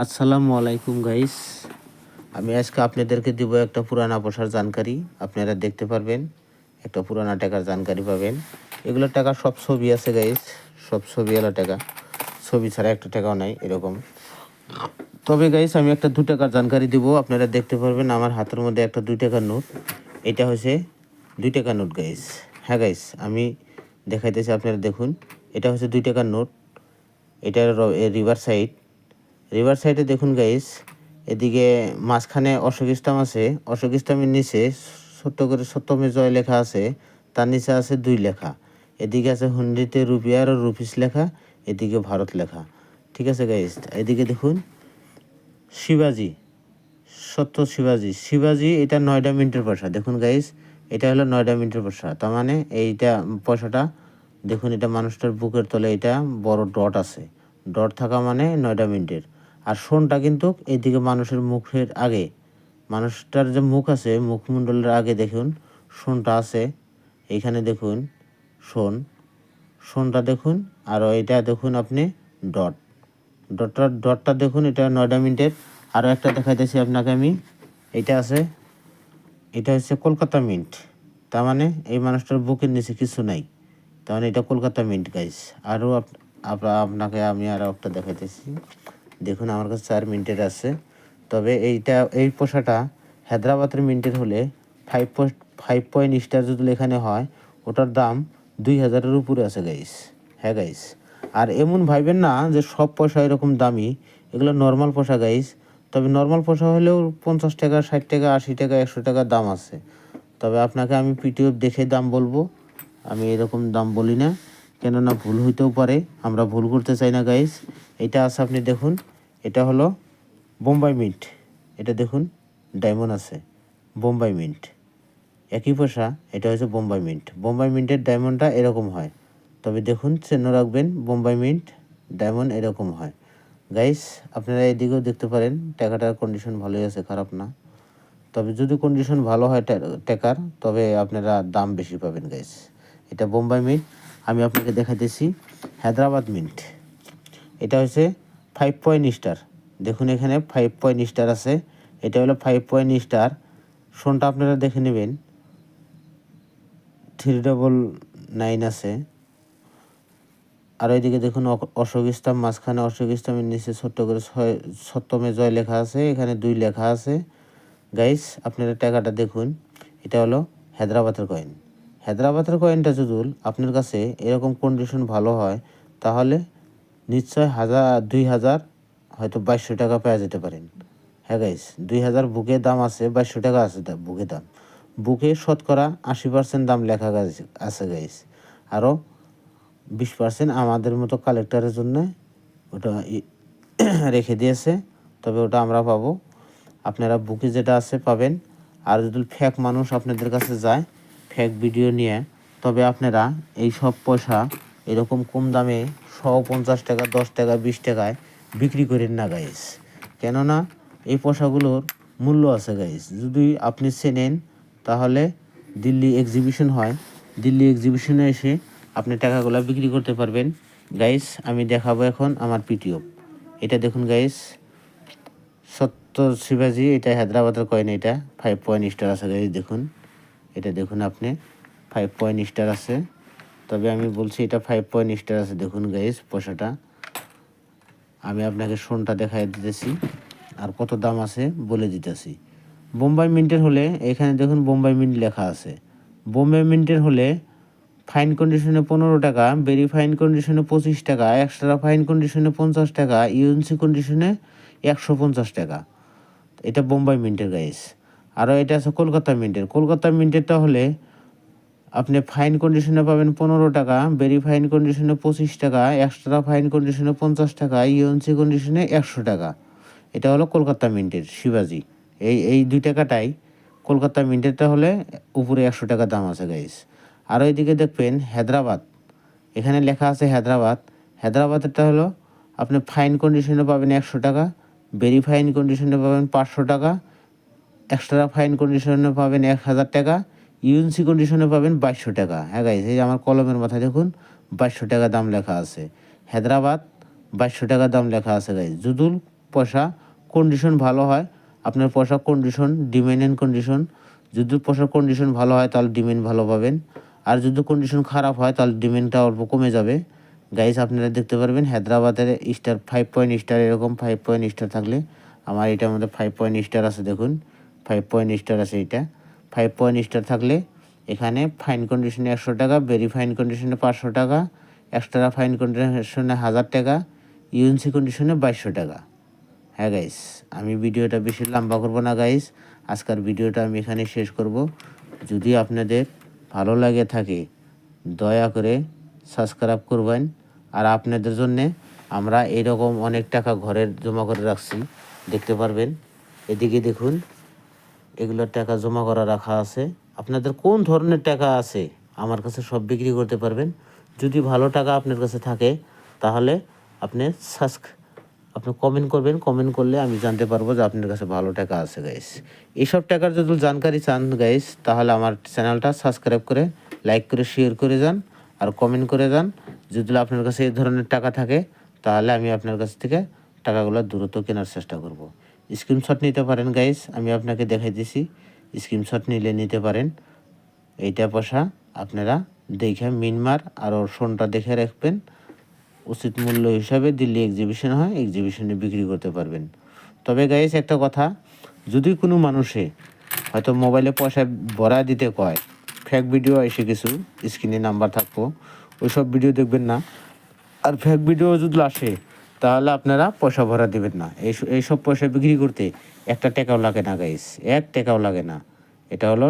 আসসালামু আলাইকুম গাইস। আমি আজকে আপনাদেরকে দিব একটা পুরানা পয়সার জানকারি। আপনারা দেখতে পারবেন, একটা পুরানা টাকার জানকারি পাবেন। এগুলো টাকা সব ছবি আছে গাইস, সব ছবিওয়ালা টাকা, ছবি ছাড়া একটা টাকাও নাই এরকম। তবে গাইস আমি একটা 2 টাকার জানকারি দিব। আপনারা দেখতে পারবেন আমার হাতের মধ্যে একটা 2 টাকার নোট। এটা হচ্ছে 2 টাকার নোট গাইস। হ্যাঁ গাইস, আমি দেখাইতেছি, আপনারা দেখুন। এটা হচ্ছে 2 টাকার নোট। এটার রিভার সাইডে দেখুন গাইস, এদিকে মাঝখানে অশোক স্ট্যাম্প আছে। অশোক স্ট্যাম্পের নিচে ছোট্ট করে সত্যমে জয় লেখা আছে, তার নিচে আছে 2 লেখা। এদিকে আছে হুন্ডিতে রুপিয়া আর রুপিস লেখা, এদিকে ভারত লেখা। ঠিক আছে গাইস, এদিকে দেখুন শিবাজি, শিবাজি এটা 9টা মিনিটের পয়সা। দেখুন গাইস, এটা হলো 9টা মিনিটের পয়সা। তার মানে এইটা পয়সাটা দেখুন, এটা মানুষটার বুকের তলে এটা বড় ডট আছে। ডট থাকা মানে 9টা মিনিটের। আর শোনটা কিন্তু এইদিকে মানুষের মুখের আগে, মানুষটার যে মুখ আছে মুখমণ্ডলের আগে দেখুন শোনটা আছে। এইখানে দেখুন শোনটা দেখুন। আর এটা দেখুন আপনি ডট, ডটটা দেখুন, এটা 9টা মিনিটের। আরও একটা দেখাইতেছি আপনাকে আমি। এটা আছে, এটা হচ্ছে কলকাতা মিন্ট। তার মানে এই মানুষটার বুকের নিচে কিছু নাই, তার মানে এটা কলকাতা মিন্ট গাইস। আরও আপনাকে আমি আরও একটা দেখাইতেছি। দেখুন আমার কাছে 4 মিনিটের আছে। তবে এই পোশাটা হায়দ্রাবাদের মিন্টের হলে 5 স্টার যদি এখানে হয়, ওটার দাম 2000-এর উপরে আছে গাইস। হ্যাঁ গাইস, আর এমন ভাইবেন না যে সব পয়সা এরকম দামি। এগুলো নর্মাল পয়সা গাইস। তবে নর্মাল পয়সা হলেও 50 টাকা, 60 টাকা, 80 টাকা, 100 টাকা দাম আছে। তবে আপনাকে আমি পিটিএফ দেখে দাম বলবো, আমি এরকম দাম বলি না, কেননা ভুল হইতেও পারে, আমরা ভুল করতে চাই না গাইস। এটা আছে, আপনি দেখুন, এটা হলো বোম্বাই মিন্ট। এটা দেখুন ডায়মন্ড আছে, বোম্বাই মিন্ট একই পয়সা। এটা হচ্ছে বোম্বাই মিন্ট। বোম্বাই মিন্টের ডায়মন্ডটা এরকম হয়। তবে দেখুন চিহ্ন রাখবেন, বোম্বাই মিন্ট ডায়মন্ড এরকম হয় গাইস। আপনারা এদিকেও দেখতে পারেন, টাকাটার কন্ডিশন ভালোই আছে, খারাপ না। তবে যদি কন্ডিশন ভালো হয় টাকার, তবে আপনারা দাম বেশি পাবেন গাইস। এটা বোম্বাই মিন্ট। আমি আপনাকে দেখাইতেছি হায়দ্রাবাদ মিন্ট। এটা হচ্ছে 5 স্টার। দেখুন এখানে 5 স্টার আছে। এটা হলো 5 স্টার। শোনটা আপনারা দেখে নেবেন, 399 আছে। আর ওইদিকে দেখুন অশোক স্তম্ভ, মাঝখানে অশোক স্তম্ভের নিচে ছোট্ট করে সত্যমে জয় লেখা আছে, এখানে 2 লেখা আছে গাইস। আপনারা টাকাটা দেখুন, এটা হলো হায়দ্রাবাদের কয়েন। হায়দ্রাবাদের কয়েনটা যদি আপনার কাছে এরকম কন্ডিশন ভালো হয়, তাহলে নিশ্চয় 2000, হয়তো 2200 টাকা পেয়ে যেতে পারেন। হ্যাঁ গাইস, 2000 বুকে দাম আছে, 2200 টাকা আছে বুকে দাম। বুকে শতকরা 80% দাম লেখা আছে গাইস। আরও 20% আমাদের মতো কালেক্টরের জন্য ওটা রেখে দিয়েছে। তবে ওটা আমরা পাবো, আপনারা বুকে যেটা আছে পাবেন। আর যদি ফেক মানুষ আপনাদের কাছে যায় ফেক ভিডিও নিয়ে, তবে আপনারা এই সব পয়সা এরকম কম দামে 150 টাকা, 10 টাকা, 20 টাকায় বিক্রি করেন না গাইস। কেননা এই পয়সাগুলোর মূল্য আছে গাইস। যদি আপনি চেনেন, তাহলে দিল্লি এক্সিবিশন হয়, দিল্লি এক্সিবিশনে এসে আপনি টাকাগুলো বিক্রি করতে পারবেন গাইস। আমি দেখাবো এখন আমার পিটিএফ। এটা দেখুন গাইস, শিবাজি, এটা হায়দ্রাবাদের কয়েন। এটা 5 স্টার আছে গাইস। দেখুন, এটা দেখুন আপনি 5 স্টার আছে। তবে আমি বলছি এটা 5 স্টার আছে। দেখুন গাইস পয়সাটা, আমি আপনাকে শোনটা দেখাই দিতেছি আর কত দাম আছে বলে দিতেছি। বোম্বাই মিন্টের হলে এখানে দেখুন বোম্বাই মিন্ট লেখা আছে। বোম্বাই মিন্টের হলে ফাইন কন্ডিশনে 15 টাকা, ভেরি ফাইন কন্ডিশনে 25 টাকা, এক্সট্রা ফাইন কন্ডিশনে 50 টাকা, ইউএনসি কন্ডিশনে 150 টাকা। এটা বোম্বাই মিন্টের গাইস। আরও এটা আছে কলকাতা মিন্টের। কলকাতা মিন্টেরটা হলে আপনি ফাইন কন্ডিশনে পাবেন 15 টাকা, ভেরি ফাইন কন্ডিশনে 25 টাকা, এক্সট্রা ফাইন কন্ডিশনে 50 টাকা, ইউএনসি কন্ডিশনে 100 টাকা। এটা হলো কলকাতা মিন্টের শিবাজি। এই 2 টাকাটাই কলকাতা মিন্টেরটা হলে উপরে 100 টাকা দাম আছে গাইস। আর ওইদিকে দেখবেন হায়দ্রাবাদ, এখানে লেখা আছে হায়দ্রাবাদ। হায়দ্রাবাদেরটা হলো আপনি ফাইন কন্ডিশনে পাবেন 100 টাকা, ভেরি ফাইন কন্ডিশনে পাবেন 500 টাকা, এক্সট্রা ফাইন কন্ডিশনে পাবেন 1000 টাকা, ইউএনসি কন্ডিশনে পাবেন 2200 টাকা। হ্যাঁ গাইস, এই আমার কলমের মাথায় দেখুন 2200 টাকা দাম লেখা আছে। হায়দ্রাবাদ 2200 টাকা দাম লেখা আছে গাইস। যদি পয়সা কন্ডিশন ভালো হয়, আপনার পয়সা কন্ডিশন ডিমান্ড অ্যান্ড কন্ডিশন, যদি পয়সার কন্ডিশন ভালো হয় তাহলে ডিমান্ড ভালো পাবেন, আর যদি কন্ডিশন খারাপ হয় তাহলে ডিমান্ডটা অল্প কমে যাবে। গাইস আপনারা দেখতে পারবেন হায়দ্রাবাদের স্টার 5 পয়েন্ট স্টার, এরকম 5 পয়েন্ট স্টার থাকলে, আমার এটার মধ্যে 5 পয়েন্ট স্টার আছে, দেখুন 5 পয়েন্ট স্টার আছে। এটা 5 পয়েন্ট স্টার থাকলে এখানে ফাইন কন্ডিশনে 100 টাকা, ভেরি ফাইন কন্ডিশনে 500 টাকা, এক্সট্রা ফাইন কন্ডিশনে 1000 টাকা, ইউএনসি কন্ডিশনে 2200 টাকা। হ্যাঁ গাইস, আমি ভিডিওটা বেশি লম্বা করব না গাইস, আজকের ভিডিওটা আমি এখানে শেষ করব। যদি আপনাদের ভালো লাগে থাকে দয়া করে সাবস্ক্রাইব করবেন। আর আপনাদের জন্যে আমরা এরকম অনেক টাকা ঘরের জমা করে রাখছি, দেখতে পারবেন। এদিকে দেখুন, এগুলোর টাকা জমা করা রাখা আছে। আপনাদের কোন ধরনের টাকা আছে আমার কাছে সব বিক্রি করতে পারবেন। যদি ভালো টাকা আপনার কাছে থাকে তাহলে আপনি কমেন্ট করবেন, কমেন্ট করলে আমি জানতে পারবো যে আপনার কাছে ভালো টাকা আছে গাইস। এইসব টাকার যদি জানকারি চান গাইস তাহলে আমার চ্যানেলটা সাবস্ক্রাইব করে লাইক করে শেয়ার করে যান আর কমেন্ট করে যান। যদি আপনার কাছে এই ধরনের টাকা থাকে তাহলে আমি আপনার কাছ থেকে টাকাগুলো দ্রুত কেনার চেষ্টা করব। স্ক্রিনশট নিতে পারেন গাইস, আমি আপনাকে দেখাই দিছি, স্ক্রিনশট নিলে নিতে পারেন। এইটা পয়সা আপনারা দেখে মিনমার আর ওরসনটা দেখে রাখবেন, উচিত মূল্য হিসাবে দিল্লি এক্সিবিশন হয়, এক্সিবিশনে বিক্রি করতে পারবেন। তবে গাইস একটা কথা, যদি কোনো মানুষে হয়তো মোবাইলে পয়সা ভরা দিতে কয়, ফেক ভিডিও এসে কিছু স্ক্রিনে নাম্বার থাকবো, ওইসব ভিডিও দেখবেন না। আর ফেক ভিডিও যদি আসে তাহলে আপনারা পয়সা ভরা দেবেন না। এইসব পয়সা বিক্রি করতে একটা টাকাও লাগে না গাইস, 1 টাকাও লাগে না। এটা হলো